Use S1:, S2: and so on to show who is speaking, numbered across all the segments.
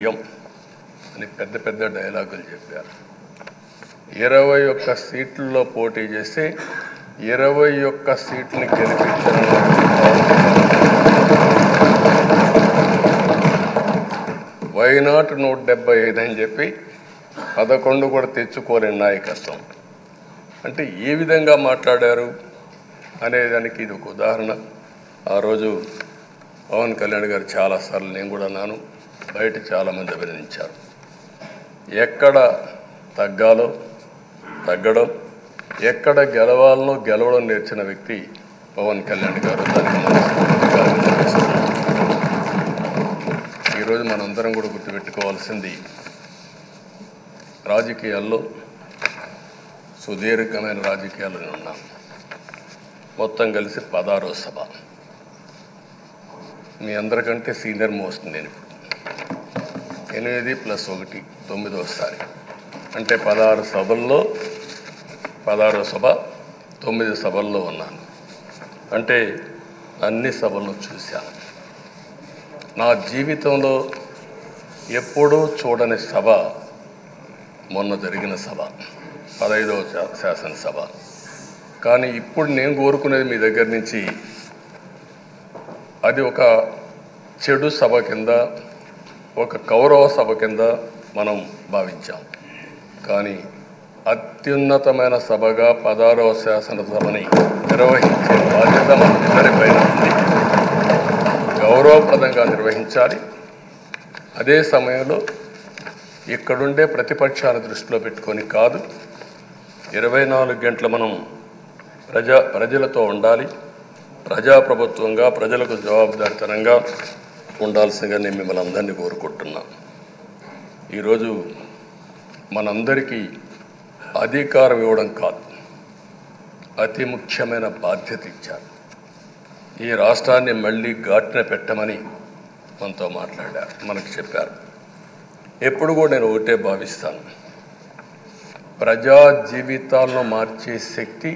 S1: అని పెద్ద పెద్ద డైలాగులు చెప్పారు. 21 సీట్లలో పోటీ చేసి 21 సీట్లను గెలిపించిన వైనాట్ 175 అని చెప్పి 11 కూడా తెచ్చుకోలేని నాయకత్వం. అంటే ఏ విధంగా మాట్లాడారు అనేదానికి ఇది ఒక ఉదాహరణ. ఆ రోజు పవన్ కళ్యాణ్ గారు చాలాసార్లు నేను కూడా అన్నాను, బయట చాలామంది అభినందించారు. ఎక్కడ తగ్గాలో తగ్గడం, ఎక్కడ గెలవాలనో గెలవడం నేర్చిన వ్యక్తి పవన్ కళ్యాణ్ గారు. ఈరోజు మనందరం కూడా గుర్తుపెట్టుకోవాల్సింది, రాజకీయాల్లో సుదీర్ఘమైన రాజకీయాల్లో ఉన్నాం. మొత్తం కలిసి 16వ సభ. మీ అందరికంటే సీనియర్ మోస్ట్ నేను. 8 + 1 9వసారి, అంటే 16 సభల్లో 16వ సభ 9 సభల్లో ఉన్నాను. అంటే అన్ని సభలను చూశాను. నా జీవితంలో ఎప్పుడూ చూడని సభ మొన్న జరిగిన సభ, 15వ శాసనసభ. కానీ ఇప్పుడు నేను కోరుకునేది మీ దగ్గర నుంచి, అది ఒక చెడు సభ కింద, ఒక కౌరవ సభ కింద మనం భావించాం. కానీ అత్యున్నతమైన సభగా 16వ శాసనసభని నిర్వహించే బాధ్యత మనందరిపైన ఉంది. గౌరవప్రదంగా నిర్వహించాలి. అదే సమయంలో ఇక్కడుండే ప్రతిపక్షాల దృష్టిలో పెట్టుకొని కాదు, 24 గంటలు మనం ప్రజలతో ఉండాలి. ప్రజాప్రభుత్వంగా ప్రజలకు జవాబుదారితనంగా ఉండాల్సిందిగా నేను మిమ్మల్ని అందరినీ కోరుకుంటున్నాను. ఈరోజు మనందరికీ అధికారం ఇవ్వడం కాదు, అతి ముఖ్యమైన బాధ్యత ఇచ్చారు. ఈ రాష్ట్రాన్ని మళ్ళీ ఘాటున పెట్టమని మనతో మాట్లాడారు, మనకు చెప్పారు. ఎప్పుడు కూడా నేను ఒకటే భావిస్తాను, ప్రజా జీవితాలను మార్చే శక్తి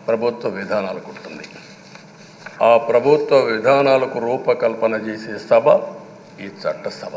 S1: ప్రభుత్వ విధానాలకు ఉంటుంది. ఆ ప్రభుత్వ విధానాలకు రూపకల్పన చేసే సభ ఈ చట్టసభ.